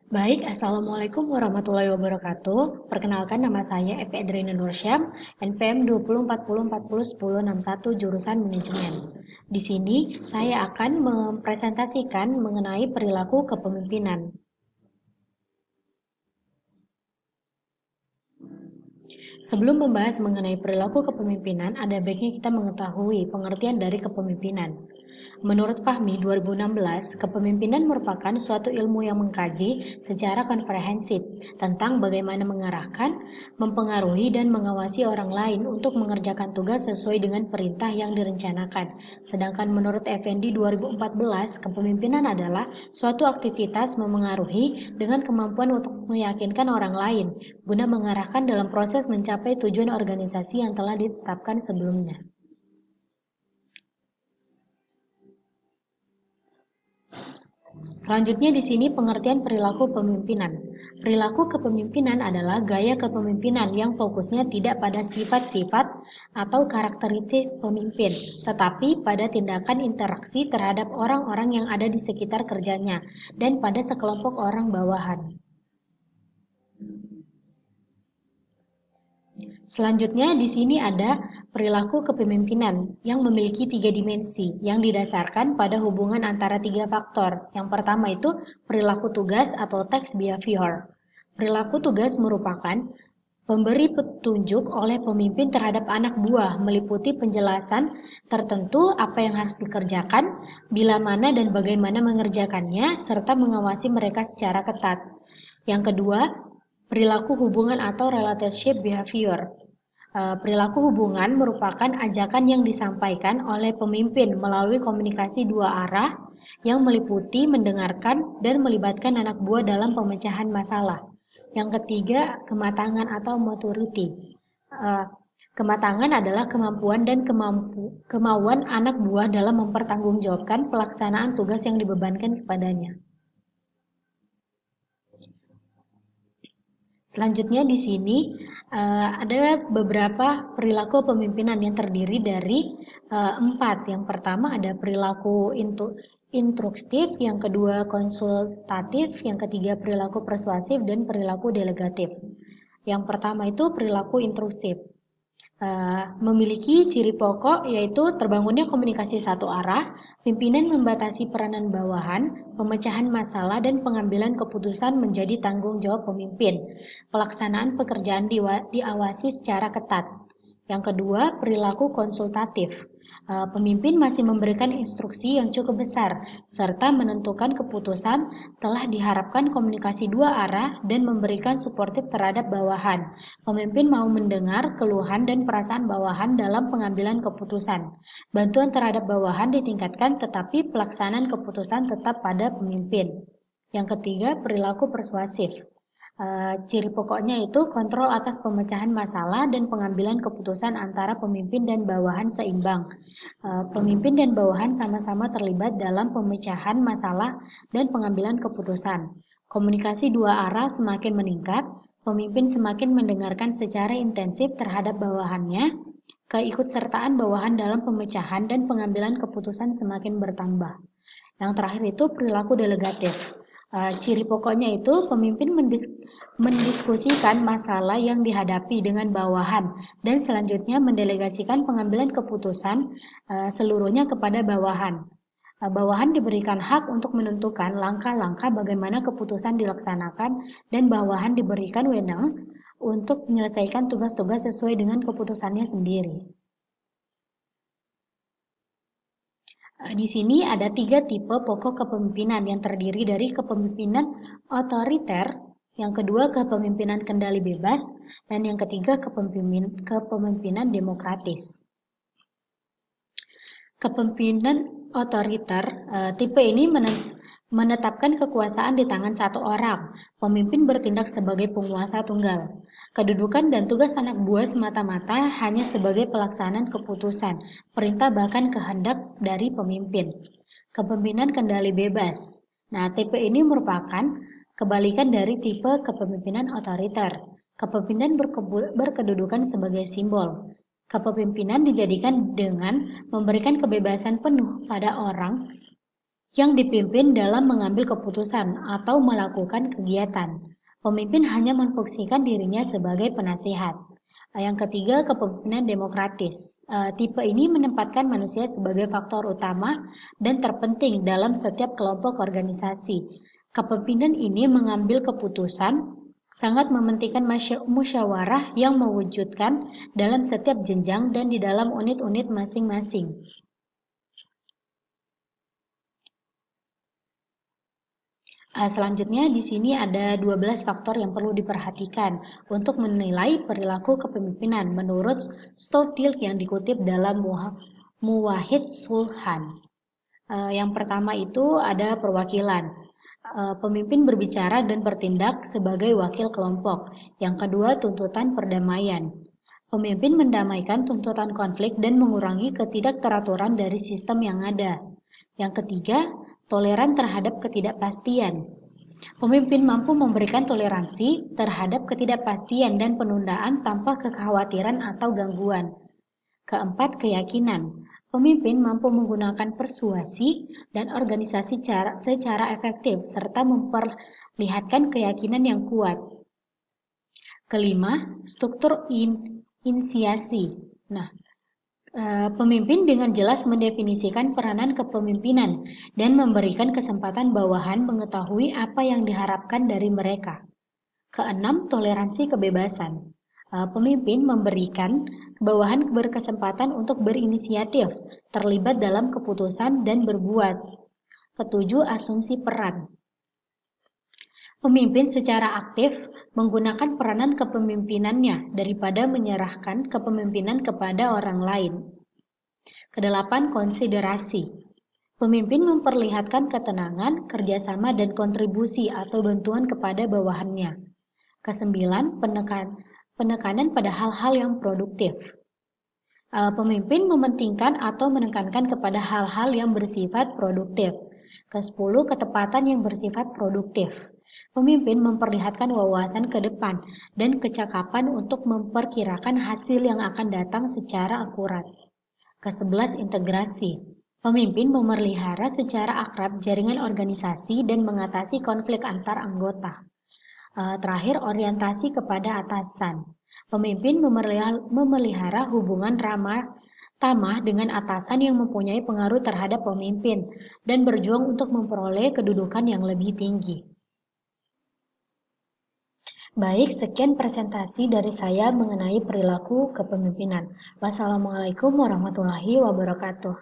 Baik, Assalamualaikum warahmatullahi wabarakatuh. Perkenalkan nama saya Evi Adrina Nursyam, NPM 2040401061 jurusan Manajemen. Di sini saya akan mempresentasikan mengenai perilaku kepemimpinan. Sebelum membahas mengenai perilaku kepemimpinan, ada baiknya kita mengetahui pengertian dari kepemimpinan. Menurut Fahmi 2016, kepemimpinan merupakan suatu ilmu yang mengkaji secara komprehensif tentang bagaimana mengarahkan, mempengaruhi, dan mengawasi orang lain untuk mengerjakan tugas sesuai dengan perintah yang direncanakan. Sedangkan menurut Effendi 2014, kepemimpinan adalah suatu aktivitas memengaruhi dengan kemampuan untuk meyakinkan orang lain guna mengarahkan dalam proses mencapai tujuan organisasi yang telah ditetapkan sebelumnya. Selanjutnya di sini pengertian perilaku pemimpinan. Perilaku kepemimpinan adalah gaya kepemimpinan yang fokusnya tidak pada sifat-sifat atau karakteristik pemimpin, tetapi pada tindakan interaksi terhadap orang-orang yang ada di sekitar kerjanya dan pada sekelompok orang bawahan. Selanjutnya di sini ada perilaku kepemimpinan yang memiliki 3 dimensi yang didasarkan pada hubungan antara 3 faktor. Yang pertama itu perilaku tugas atau task behavior. Perilaku tugas merupakan pemberi petunjuk oleh pemimpin terhadap anak buah meliputi penjelasan tertentu apa yang harus dikerjakan, bila mana dan bagaimana mengerjakannya, serta mengawasi mereka secara ketat. Yang kedua, perilaku hubungan atau relationship behavior. Perilaku hubungan merupakan ajakan yang disampaikan oleh pemimpin melalui komunikasi dua arah yang meliputi mendengarkan dan melibatkan anak buah dalam pemecahan masalah. Yang ketiga, kematangan atau maturity. Kematangan adalah kemampuan dan kemauan anak buah dalam mempertanggungjawabkan pelaksanaan tugas yang dibebankan kepadanya. Selanjutnya di sini ada beberapa perilaku pemimpinan yang terdiri dari 4. Yang pertama ada perilaku instruktif, yang kedua konsultatif, yang ketiga perilaku persuasif, dan perilaku delegatif. Yang pertama itu perilaku instruktif. Memiliki ciri pokok yaitu terbangunnya komunikasi satu arah, pimpinan membatasi peranan bawahan, pemecahan masalah dan pengambilan keputusan menjadi tanggung jawab pemimpin. Pelaksanaan pekerjaan diawasi secara ketat. Yang kedua, perilaku konsultatif. Pemimpin masih memberikan instruksi yang cukup besar, serta menentukan keputusan telah diharapkan komunikasi dua arah dan memberikan suportif terhadap bawahan. Pemimpin mau mendengar keluhan dan perasaan bawahan dalam pengambilan keputusan. Bantuan terhadap bawahan ditingkatkan, tetapi pelaksanaan keputusan tetap pada pemimpin. Yang ketiga, perilaku persuasif. Ciri pokoknya itu kontrol atas pemecahan masalah dan pengambilan keputusan antara pemimpin dan bawahan seimbang. Pemimpin dan bawahan sama-sama terlibat dalam pemecahan masalah dan pengambilan keputusan. Komunikasi dua arah semakin meningkat, pemimpin semakin mendengarkan secara intensif terhadap bawahannya, keikutsertaan bawahan dalam pemecahan dan pengambilan keputusan semakin bertambah. Yang terakhir itu perilaku delegatif. Ciri pokoknya itu pemimpin mendiskusikan masalah yang dihadapi dengan bawahan dan selanjutnya mendelegasikan pengambilan keputusan seluruhnya kepada bawahan. Bawahan diberikan hak untuk menentukan langkah-langkah bagaimana keputusan dilaksanakan dan bawahan diberikan wewenang untuk menyelesaikan tugas-tugas sesuai dengan keputusannya sendiri. Di sini ada 3 tipe pokok kepemimpinan yang terdiri dari kepemimpinan otoriter, yang kedua kepemimpinan kendali bebas, dan yang ketiga kepemimpinan demokratis. Kepemimpinan otoriter tipe ini menetapkan kekuasaan di tangan satu orang. Pemimpin bertindak sebagai penguasa tunggal. Kedudukan dan tugas anak buah semata-mata hanya sebagai pelaksanaan keputusan, perintah bahkan kehendak dari pemimpin. Kepemimpinan kendali bebas. Nah, tipe ini merupakan kebalikan dari tipe kepemimpinan otoriter. Kepemimpinan berkedudukan sebagai simbol. Kepemimpinan dijadikan dengan memberikan kebebasan penuh pada orang yang dipimpin dalam mengambil keputusan atau melakukan kegiatan. Pemimpin hanya memfungsikan dirinya sebagai penasihat. Yang ketiga, kepemimpinan demokratis. Tipe ini menempatkan manusia sebagai faktor utama dan terpenting dalam setiap kelompok organisasi. Kepemimpinan ini mengambil keputusan, sangat mementingkan musyawarah yang mewujudkan dalam setiap jenjang dan di dalam unit-unit masing-masing. Selanjutnya di sini ada 12 faktor yang perlu diperhatikan untuk menilai perilaku kepemimpinan menurut Stoddard yang dikutip dalam Muwahhid Sulhan. Yang pertama itu ada perwakilan. Pemimpin berbicara dan bertindak sebagai wakil kelompok. Yang kedua, tuntutan perdamaian. Pemimpin mendamaikan tuntutan konflik dan mengurangi ketidakteraturan dari sistem yang ada. Yang ketiga, toleran terhadap ketidakpastian. Pemimpin mampu memberikan toleransi terhadap ketidakpastian dan penundaan tanpa kekhawatiran atau gangguan. Keempat, keyakinan. Pemimpin mampu menggunakan persuasi dan organisasi secara efektif serta memperlihatkan keyakinan yang kuat. Kelima, struktur inisiasi. Nah, pemimpin dengan jelas mendefinisikan peranan kepemimpinan dan memberikan kesempatan bawahan mengetahui apa yang diharapkan dari mereka. Keenam, toleransi kebebasan. Pemimpin memberikan bawahan berkesempatan untuk berinisiatif, terlibat dalam keputusan dan berbuat. Ketujuh, asumsi peran. Pemimpin secara aktif menggunakan peranan kepemimpinannya daripada menyerahkan kepemimpinan kepada orang lain. Kedelapan, konsiderasi. Pemimpin memperlihatkan ketenangan, kerjasama, dan kontribusi atau bantuan kepada bawahannya. Kesembilan, penekanan pada hal-hal yang produktif. Pemimpin mementingkan atau menekankan kepada hal-hal yang bersifat produktif. Kesepuluh, ketepatan yang bersifat produktif. Pemimpin memperlihatkan wawasan ke depan dan kecakapan untuk memperkirakan hasil yang akan datang secara akurat. Kesebelas, integrasi. Pemimpin memelihara secara akrab jaringan organisasi dan mengatasi konflik antar anggota. Terakhir, orientasi kepada atasan. Pemimpin memelihara hubungan tamah dengan atasan yang mempunyai pengaruh terhadap pemimpin dan berjuang untuk memperoleh kedudukan yang lebih tinggi. Baik, sekian presentasi dari saya mengenai perilaku kepemimpinan. Wassalamualaikum warahmatullahi wabarakatuh.